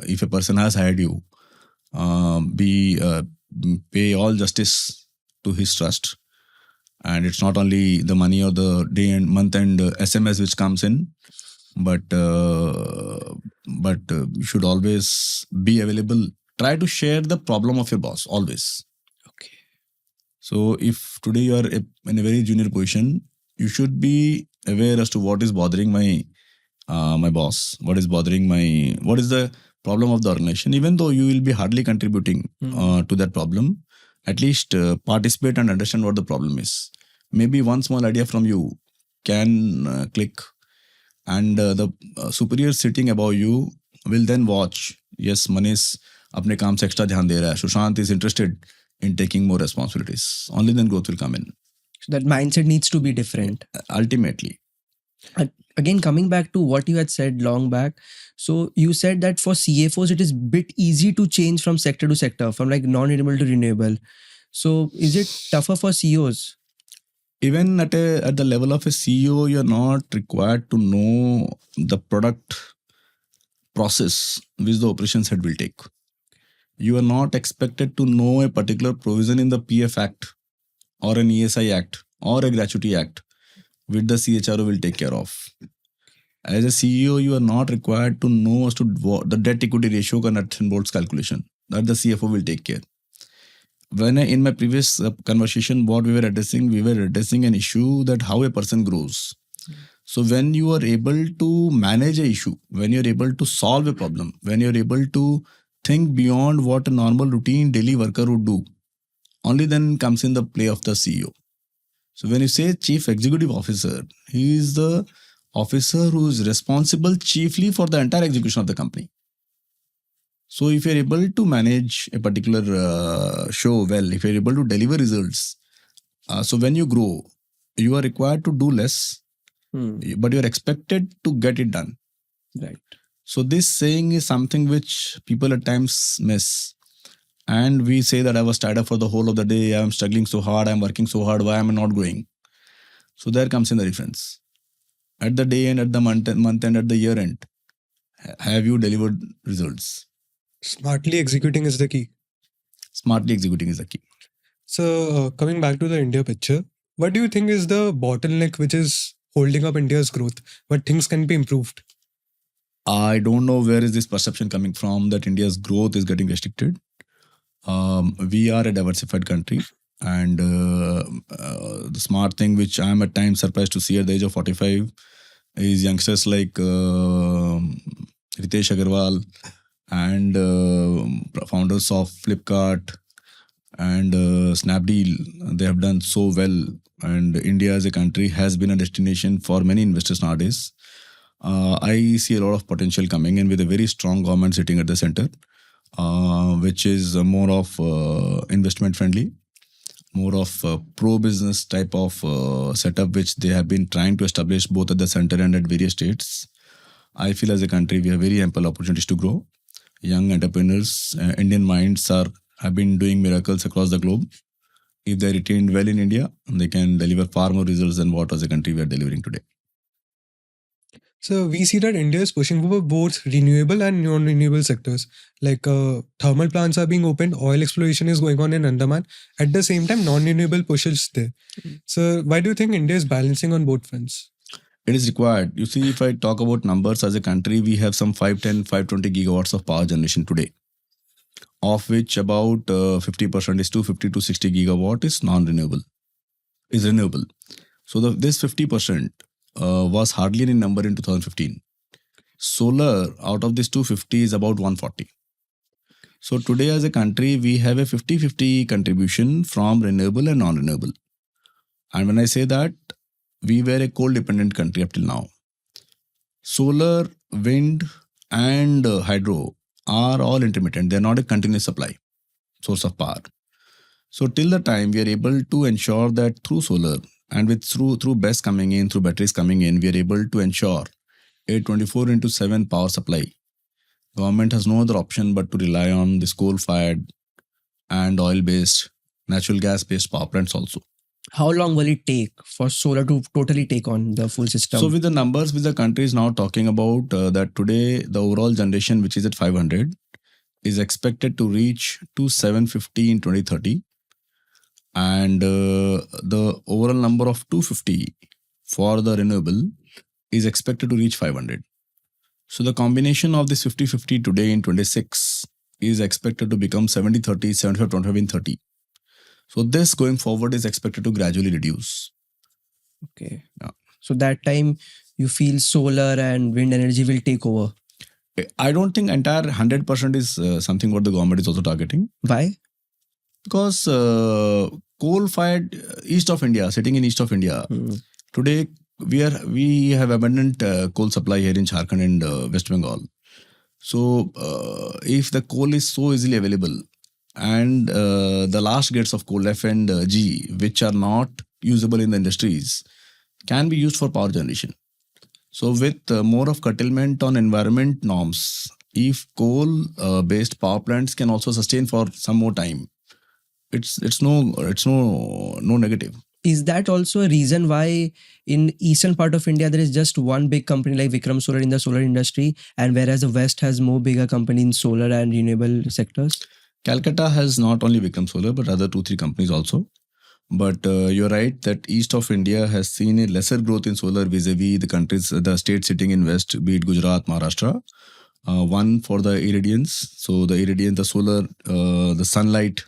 if a person has hired you, pay all justice to his trust. And it's not only the money or the day and month and SMS which comes in, but you should always be available. Try to share the problem of your boss always. Okay. So if today you are in a very junior position, you should be aware as to what is bothering my boss, what is the problem of the organization. Even though you will be hardly contributing to that problem, at least participate and understand what the problem is. Maybe one small idea from you can click, and the superior sitting above you will then watch. Yes, Manish apne kaam se extra dhyan de raha hai. Sushant is interested in taking more responsibilities. Only then growth will come in. So that mindset needs to be different. Ultimately. again, coming back to what you had said long back, so you said that for CFOs it is bit easy to change from sector to sector, from like non-renewable to renewable. So is it tougher for CEOs? Even at the level of a CEO, you're not required to know the product process which the operations head will take. You are not expected to know a particular provision in the PF Act or an ESI Act or a Gratuity Act which the CHRO will take care of. As a CEO, you are not required to know as to the debt equity ratio ka nuts and bolts calculation. That the CFO will take care. When in my previous conversation, what we were addressing an issue that how a person grows. So when you are able to manage a issue, when you're able to solve a problem, when you're able to think beyond what a normal routine daily worker would do, only then comes in the play of the CEO. So when you say chief executive officer, he is the officer who is responsible chiefly for the entire execution of the company. So if you're able to manage a particular show well, if you're able to deliver results, so when you grow, you are required to do less, but you're expected to get it done. Right. So this saying is something which people at times miss. And we say that I was tired for the whole of the day, I'm struggling so hard, I'm working so hard, why am I not growing? So there comes in the difference. At the day end, at the month end, at the year end, have you delivered results? Smartly executing is the key. Smartly executing is the key. So, coming back to the India picture, what do you think is the bottleneck which is holding up India's growth? What things can be improved? I don't know where is this perception coming from that India's growth is getting restricted. We are a diversified country, and the smart thing which I am at times surprised to see at the age of 45 is youngsters like Ritesh Agarwal and founders of Flipkart and Snapdeal. They have done so well, and India as a country has been a destination for many investors nowadays. I see a lot of potential coming in with a very strong government sitting at the center, which is more of investment friendly, more of pro-business type of setup, which they have been trying to establish both at the center and at various states. I feel as a country, we have very ample opportunities to grow. Young entrepreneurs, Indian minds have been doing miracles across the globe. If they retained well in India, they can deliver far more results than what as a country we are delivering today. So we see that India is pushing for both renewable and non-renewable sectors. Like thermal plants are being opened, oil exploration is going on in Andaman. At the same time, non-renewable pushes there. So why do you think India is balancing on both fronts? It is required. You see, if I talk about numbers as a country, we have some 510, 520 gigawatts of power generation today, of which about 50% is 250 to 60 gigawatt is non-renewable, is renewable. So this 50% was hardly any number in 2015. Solar out of this 250 is about 140. So today as a country, we have a 50-50 contribution from renewable and non-renewable. And when I say that, we were a coal-dependent country up till now. Solar, wind and hydro are all intermittent. They're not a continuous supply source of power. So till the time we are able to ensure that through solar and with through BESS coming in, through batteries coming in, we are able to ensure a 24/7 power supply. Government has no other option but to rely on this coal-fired and oil-based, natural gas-based power plants also. How long will it take for solar to totally take on the full system? So with the numbers which the country is now talking about, that today the overall generation which is at 500 is expected to reach to 750 in 2030. And the overall number of 250 for the renewable is expected to reach 500. So the combination of this 50-50 today in 26 is expected to become 70-30, 75-25 in 30. So this going forward is expected to gradually reduce. Okay. Yeah. So that time you feel solar and wind energy will take over. I don't think entire 100% is something what the government is also targeting. Why? Because coal-fired east of India, sitting in east of India, today we have abundant coal supply here in Jharkhand and West Bengal. So if the coal is so easily available, and the last gates of coal F and G, which are not usable in the industries, can be used for power generation. So with more of curtailment on environment norms, if coal-based power plants can also sustain for some more time, it's no negative. Is that also a reason why in eastern part of India there is just one big company like Vikram Solar in the solar industry, and whereas the west has more bigger company in solar and renewable sectors? Calcutta has not only Vikram Solar but other 2-3 companies also. But you're right that east of India has seen a lesser growth in solar vis-a-vis the states sitting in west, be it Gujarat, Maharashtra. One for the irradiance. So the irradiance, the solar, the sunlight,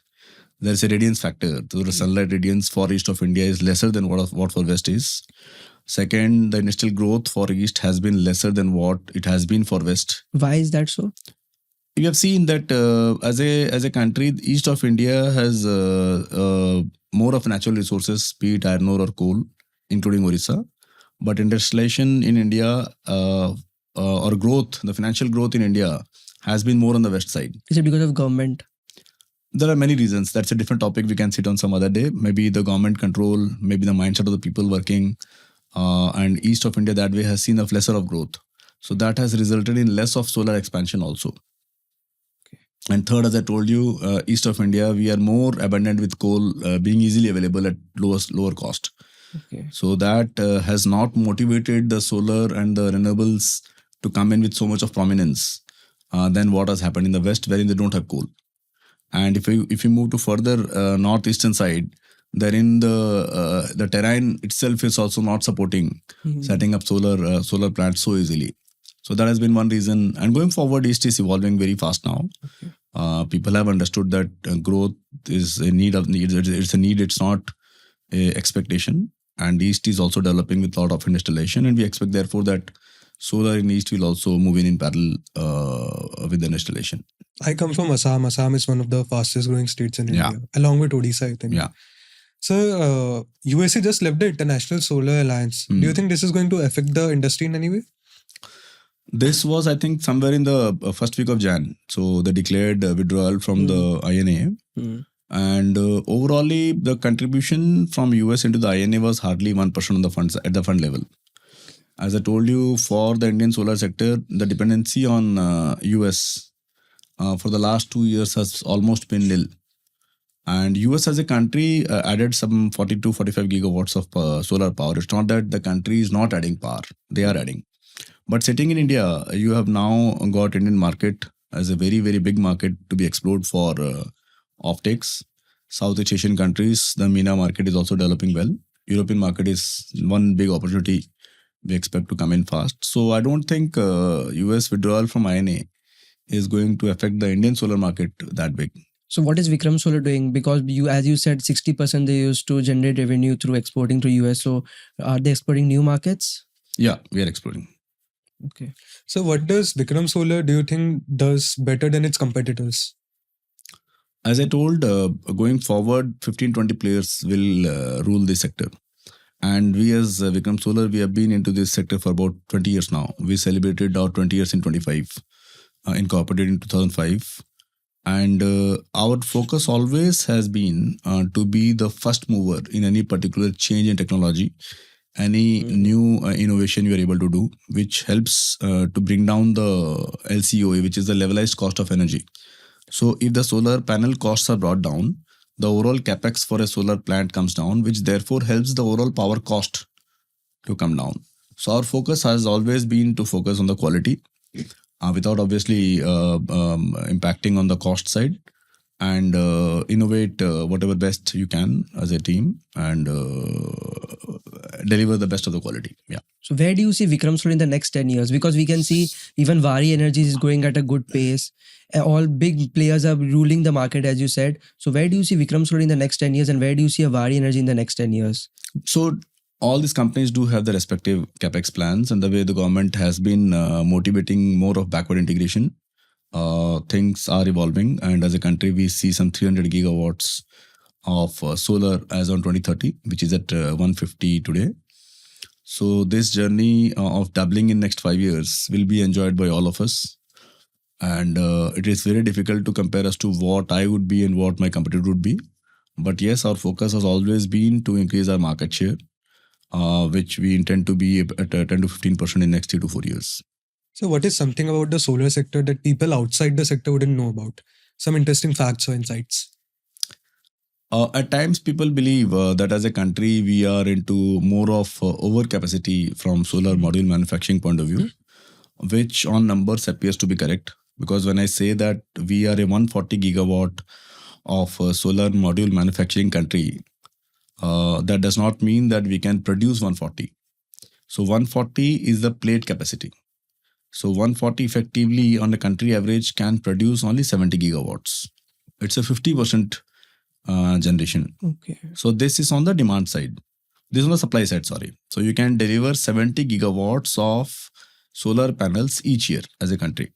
there's a radiance factor. So the sunlight radiance for east of India is lesser than what for west is. Second, the industrial growth for east has been lesser than what it has been for west. Why is that so? We have seen that as a country, east of India has more of natural resources, be it iron ore or coal, including Orissa. But industrialization in India or growth, the financial growth in India has been more on the west side. Is it because of government? There are many reasons. That's a different topic. We can sit on some other day. Maybe the government control, maybe the mindset of the people working, and east of India that way has seen a lesser of growth. So that has resulted in less of solar expansion also. And third, as I told you, east of India, we are more abundant with coal being easily available at lower cost. Okay. So that has not motivated the solar and the renewables to come in with so much of prominence than what has happened in the west, wherein they don't have coal. And if you move to further northeastern side, therein the terrain itself is also not supporting setting up solar plants so easily. So that has been one reason. And going forward, East is evolving very fast now. Okay. People have understood that growth is a need of need. It's a need. It's not a expectation. And East is also developing with a lot of industrialization. And we expect therefore that solar in East will also move in parallel with the industrialization. I come from Assam. Assam is one of the fastest growing states in Yeah. India, along with Odisha, I think. Yeah. So, USA just left the International Solar Alliance. Do you think this is going to affect the industry in any way? This was, I think, somewhere in the first week of Jan. So they declared withdrawal from the INA. And overall, the contribution from US into the INA was hardly 1% on the funds at the fund level. As I told you, for the Indian solar sector, the dependency on US for the last 2 years has almost been nil. And US as a country added some 42-45 gigawatts of solar power. It's not that the country is not adding power. They are adding. But sitting in India, you have now got Indian market as a very, very big market to be explored for offtakes. Southeast Asian countries, the MENA market is also developing well. European market is one big opportunity we expect to come in fast. So I don't think US withdrawal from INA is going to affect the Indian solar market that big. So what is Vikram Solar doing? Because as you said, 60% they used to generate revenue through exporting to US. So are they exporting new markets? Yeah, we are exploring. Okay. So what does Vikram Solar, do you think, does better than its competitors? As I told, going forward, 15-20 players will rule this sector. And we as Vikram Solar, we have been into this sector for about 20 years now. We celebrated our 20 years in 25, incorporated in 2005. And our focus always has been to be the first mover in any particular change in technology, any new innovation you are able to do, which helps to bring down the LCOE, which is the levelized cost of energy. So if the solar panel costs are brought down, the overall capex for a solar plant comes down, which therefore helps the overall power cost to come down. So our focus has always been to focus on the quality without obviously impacting on the cost side, and innovate whatever best you can as a team and deliver the best of the quality. Yeah. So where do you see Vikram Solar in the next 10 years? Because we can see even Vari Energies is going at a good pace. All big players are ruling the market, as you said. So where do you see Vikram Solar in the next 10 years, and where do you see a Vari Energy in the next 10 years? So all these companies do have their respective capex plans, and the way the government has been motivating more of backward integration, things are evolving. And as a country, we see some 300 gigawatts of solar as on 2030, which is at 150 today. So this journey of doubling in next 5 years will be enjoyed by all of us. And it is very difficult to compare as to what I would be and what my competitor would be. But yes, our focus has always been to increase our market share. which we intend to be at 10 to 15% in next 3 to 4 years. So, what is something about the solar sector that people outside the sector wouldn't know about? Some interesting facts or insights. At times, people believe that as a country, we are into more of overcapacity from solar module manufacturing point of view, which on numbers appears to be correct. Because when I say that we are a 140 gigawatt of solar module manufacturing country, that does not mean that we can produce 140. So 140 is the plate capacity. So 140 effectively on the country average can produce only 70 gigawatts. It's a 50% generation. Okay. So this is on the demand side. This is on the supply side, sorry. So you can deliver 70 gigawatts of solar panels each year as a country.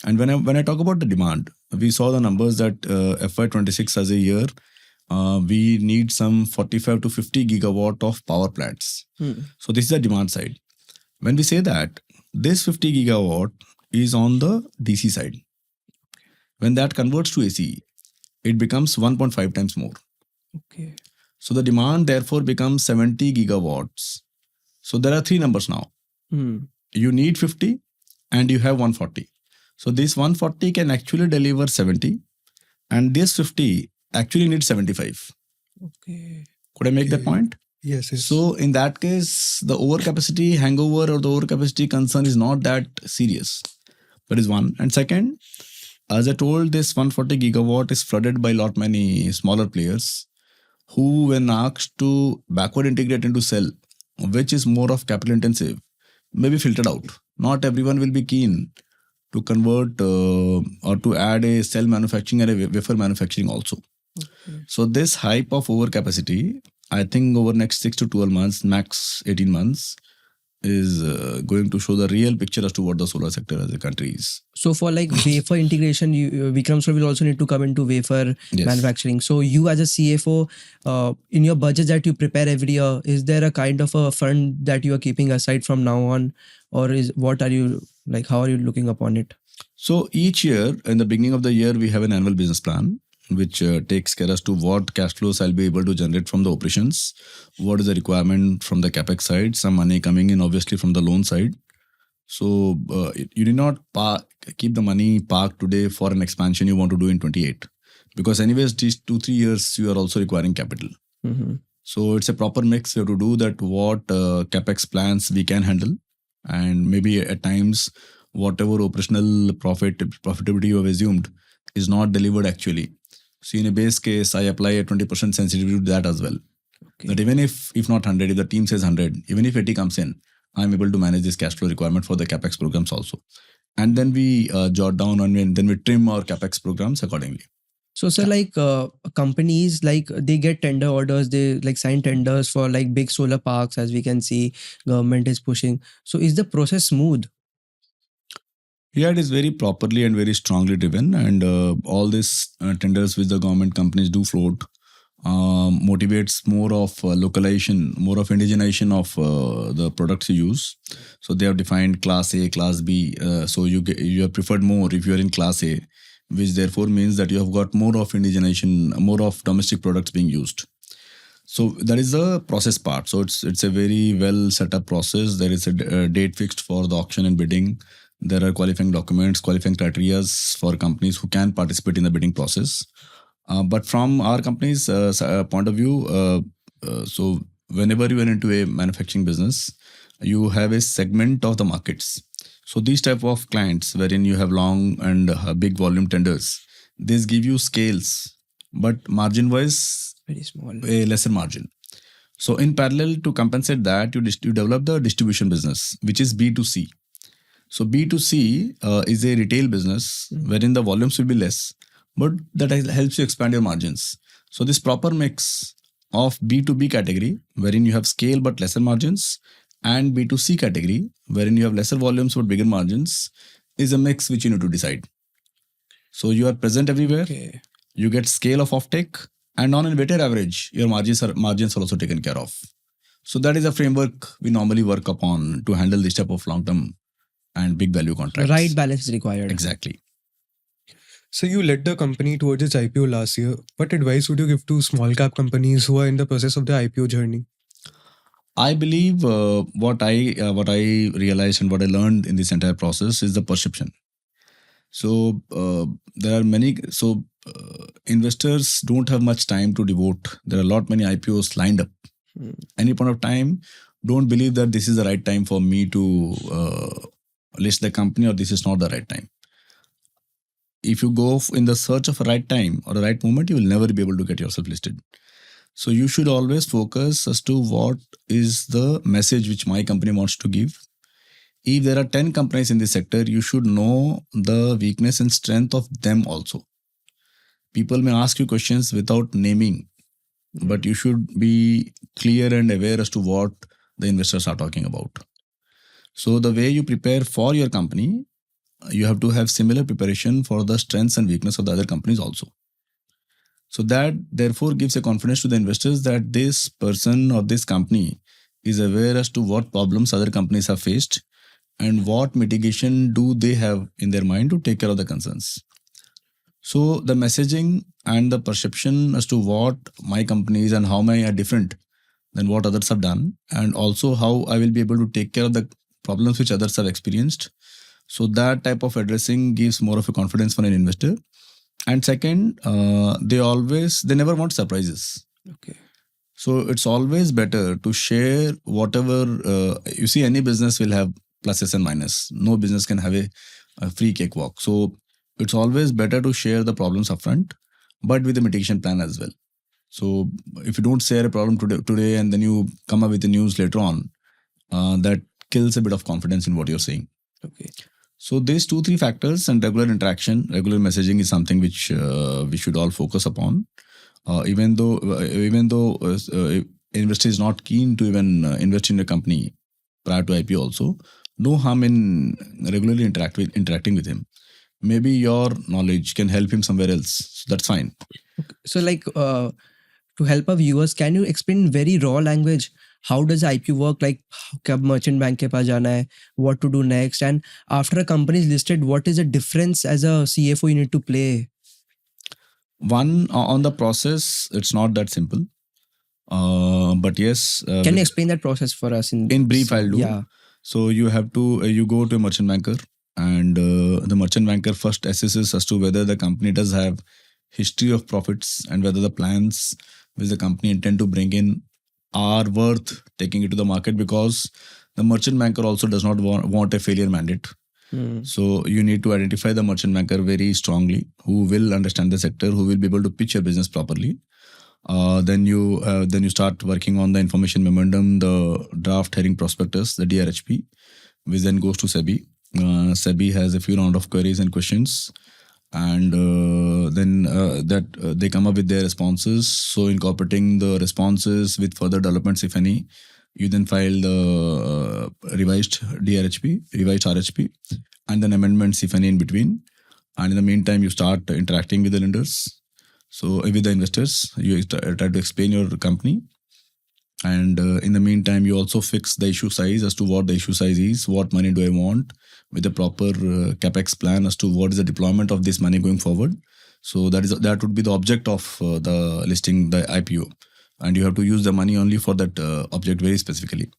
And when I talk about the demand, we saw the numbers that FY26 as a year, we need some 45 to 50 gigawatt of power plants. So this is the demand side. When we say that, this 50 gigawatt is on the DC side. When that converts to AC, it becomes 1.5 times more. Okay. So the demand therefore becomes 70 gigawatts. So there are three numbers now. You need 50 and you have 140. So this 140 can actually deliver 70 and this 50 actually needs 75. Okay. Could I make that point? Yes. So in that case, the overcapacity hangover or the overcapacity concern is not that serious. That is one. And second, as I told, this 140 gigawatt is flooded by lot many smaller players who, when asked to backward integrate into cell, which is more of capital intensive, may be filtered out. Not everyone will be keen to convert or to add a cell manufacturing and a wafer manufacturing also. Okay. So this hype of overcapacity, I think over next 6 to 12 months, max 18 months, is going to show the real picture as to what the solar sector as a country is. So for like wafer integration, Vikram Solar will also need to come into wafer manufacturing. So you as a CFO, in your budget that you prepare every year, is there a kind of a fund that you are keeping aside from now on, or what are you like? How are you looking upon it? So each year, in the beginning of the year, we have an annual business plan, which takes care as to what cash flows I'll be able to generate from the operations, what is the requirement from the capex side, some money coming in obviously from the loan side. So you need not keep the money parked today for an expansion you want to do in 28, because anyways these 2-3 years you are also requiring capital. So it's a proper mix. You have to do that what capex plans we can handle, and maybe at times whatever operational profitability you have assumed is not delivered actually. So in a base case, I apply a 20% sensitivity to that as well. Okay. That even if not 100, if the team says 100, even if 80 comes in, I'm able to manage this cash flow requirement for the capex programs also. And then we jot down and then we trim our capex programs accordingly. So sir, like companies, like they get tender orders, they like sign tenders for like big solar parks, as we can see government is pushing. So is the process smooth? Yeah, it is very properly and very strongly driven, and all these tenders which the government companies do float motivates more of localization, more of indigenization of the products you use. So they have defined class A, class B. So you have preferred more if you are in class A, which therefore means that you have got more of indigenization, more of domestic products being used. So that is the process part. So it's a very well set up process. There is a date fixed for the auction and bidding. There are qualifying documents, qualifying criteria for companies who can participate in the bidding process. But from our company's point of view, so whenever you are into a manufacturing business, you have a segment of the markets. So these type of clients wherein you have long and big volume tenders, these give you scales, but margin wise, very small, a lesser margin. So in parallel to compensate that, you develop the distribution business, which is B2C. So B2C is a retail business wherein the volumes will be less, but that helps you expand your margins. So this proper mix of B2B category, wherein you have scale but lesser margins, and B2C category, wherein you have lesser volumes but bigger margins, is a mix which you need to decide. So you are present everywhere, you get scale of offtake, and on a weighted average, your margins are also taken care of. So that is a framework we normally work upon to handle this type of long-term and big value contracts. The right balance is required. Exactly. So you led the company towards its IPO last year. What advice would you give to small cap companies who are in the process of their IPO journey? I believe what I realized and what I learned in this entire process is the perception. So there are many. So investors don't have much time to devote. There are a lot many IPOs lined up. Any point of time, don't believe that this is the right time for me to list the company or this is not the right time. If you go in the search of a right time or the right moment, you will never be able to get yourself listed. So you should always focus as to what is the message which my company wants to give. If there are 10 companies in this sector, you should know the weakness and strength of them also. People may ask you questions without naming, but you should be clear and aware as to what the investors are talking about. So the way you prepare for your company, you have to have similar preparation for the strengths and weakness of the other companies also. So that therefore gives a confidence to the investors that this person or this company is aware as to what problems other companies have faced and what mitigation do they have in their mind to take care of the concerns. So the messaging and the perception as to what my company is and how my are different than what others have done, and also how I will be able to take care of the problems which others have experienced. So that type of addressing gives more of a confidence for an investor. And second, they never want surprises. Okay. So it's always better to share whatever, you see, any business will have pluses and minuses. No business can have a free cakewalk. So it's always better to share the problems upfront, but with a mitigation plan as well. So if you don't share a problem today and then you come up with the news later on, that kills a bit of confidence in what you're saying. Okay. So these 2-3 factors and regular interaction, regular messaging is something which we should all focus upon. Even though investor is not keen to even invest in a company prior to IPO also, no harm in regularly interacting with him. Maybe your knowledge can help him somewhere else. So that's fine. Okay. So like to help our viewers, can you explain in very raw language how does IPO work? Like कब merchant bank के पास जाना है, what to do next, and after a company is listed, what is the difference as a CFO you need to play? One, on the process, it's not that simple. But yes. Can you explain that process for us in brief? I'll do. Yeah. So you have to, you go to a merchant banker, and the merchant banker first assesses as to whether the company does have history of profits and whether the plans which the company intend to bring in are worth taking it to the market, because the merchant banker also does not want a failure mandate. So you need to identify the merchant banker very strongly, who will understand the sector, who will be able to pitch your business properly. Then you start working on the information memorandum, the draft hearing prospectus, the DRHP, which then goes to SEBI. SEBI has a few round of queries and questions, and then they come up with their responses. So incorporating the responses with further developments, if any, you then file the revised DRHP, revised RHP, and then amendments, if any, in between. And in the meantime, you start interacting with the lenders. So with the investors, you try to explain your company. And in the meantime, you also fix the issue size as to what the issue size is, what money do I want, with a proper capex plan as to what is the deployment of this money going forward. So that would be the object of the listing, the IPO. And you have to use the money only for that object very specifically.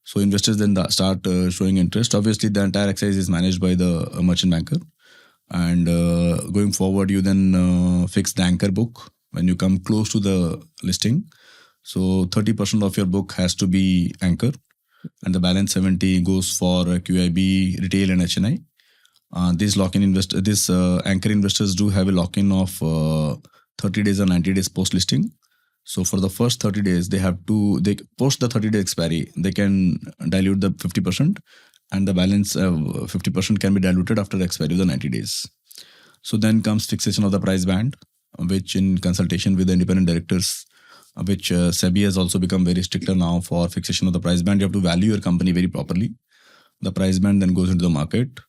So investors then start showing interest. Obviously, the entire exercise is managed by the merchant banker. And going forward, you then fix the anchor book when you come close to the listing. So 30% of your book has to be anchor, and the balance 70 goes for QIB, retail, and HNI. These anchor investors do have a lock-in of 30 days or 90 days post-listing. So for the first 30 days, they post the 30-day expiry, they can dilute the 50%, and the balance 50% can be diluted after the expiry of the 90 days. So then comes fixation of the price band, which in consultation with the independent directors, which SEBI has also become very stricter now for fixation of the price band. You have to value your company very properly. The price band then goes into the market.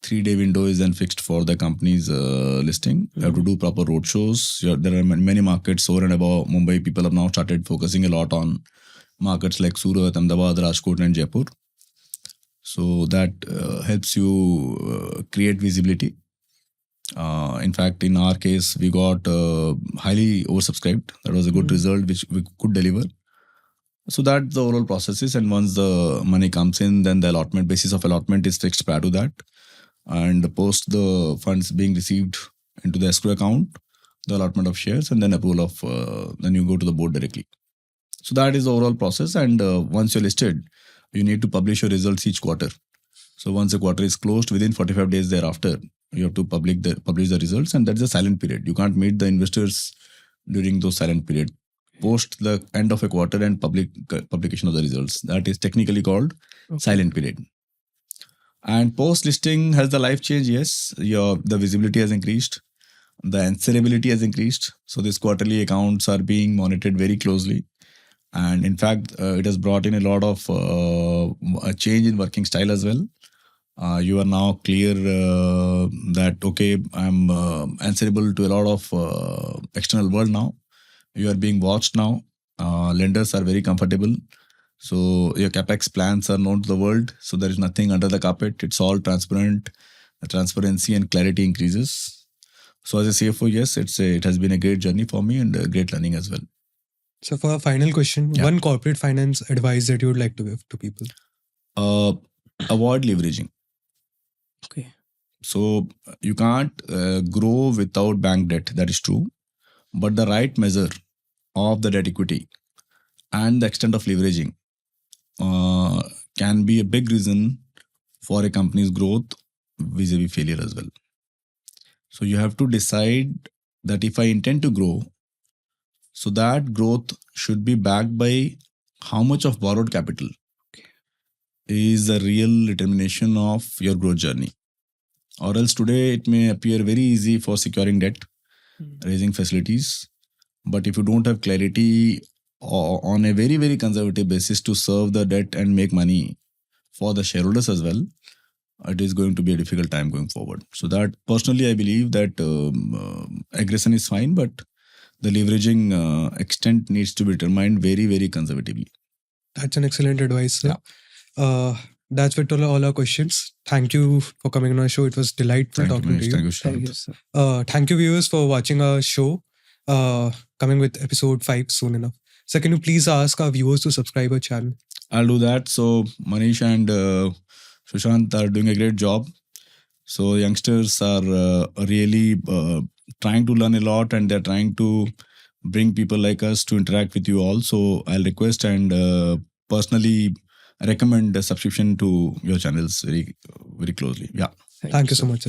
3-day window is then fixed for the company's listing. You have to do proper road shows. There are many markets over and above Mumbai. People have now started focusing a lot on markets like Surat, Ahmedabad, Rajkot, and Jaipur. So that helps you create visibility. In fact, in our case, we got highly oversubscribed. That was a good result which we could deliver. So that the overall process is, and once the money comes in, then the allotment basis of allotment is fixed prior to that, and post the funds being received into the escrow account, the allotment of shares, and then approval of then you go to the board directly. So that is the overall process, and once you're listed, you need to publish your results each quarter. So once the quarter is closed, within 45 days thereafter, you have to publish the results, and that's a silent period. You can't meet the investors during those silent period. Post the end of a quarter and publication of the results. That is technically called silent period. And post listing, has the life changed? Yes, the visibility has increased, the answerability has increased. So these quarterly accounts are being monitored very closely, and in fact, it has brought in a lot of a change in working style as well. You are now clear that okay, I'm answerable to a lot of external world now. You are being watched now. Lenders are very comfortable. So your capex plans are known to the world. So there is nothing under the carpet. It's all transparent. The transparency and clarity increases. So as a CFO, yes, it has been a great journey for me and a great learning as well. So for a final question, Yeah. one corporate finance advice that you would like to give to people? Avoid leveraging. Okay. So you can't grow without bank debt. That is true. But the right measure of the debt equity and the extent of leveraging can be a big reason for a company's growth vis-a-vis failure as well. So you have to decide that if I intend to grow, so that growth should be backed by how much of borrowed capital is the real determination of your growth journey. Or else today it may appear very easy for securing debt, raising facilities. But if you don't have clarity on a very, very conservative basis to serve the debt and make money for the shareholders as well, it is going to be a difficult time going forward. So that personally, I believe that aggression is fine, but the leveraging extent needs to be determined very, very conservatively. That's an excellent advice, sir. That's it for all our questions. Thank you for coming on our show. It was delightful talking to you. Thank you, Thank Shant. you, sir. Thank you, viewers, for watching our show. Coming with episode 5 soon enough. So can you please ask our viewers to subscribe our channel? I'll do that. So Manish and Sushant are doing a great job. So youngsters are really trying to learn a lot, and they're trying to bring people like us to interact with you all. So I'll request and personally recommend a subscription to your channels very, very closely. Yeah. Thank you so much, sir.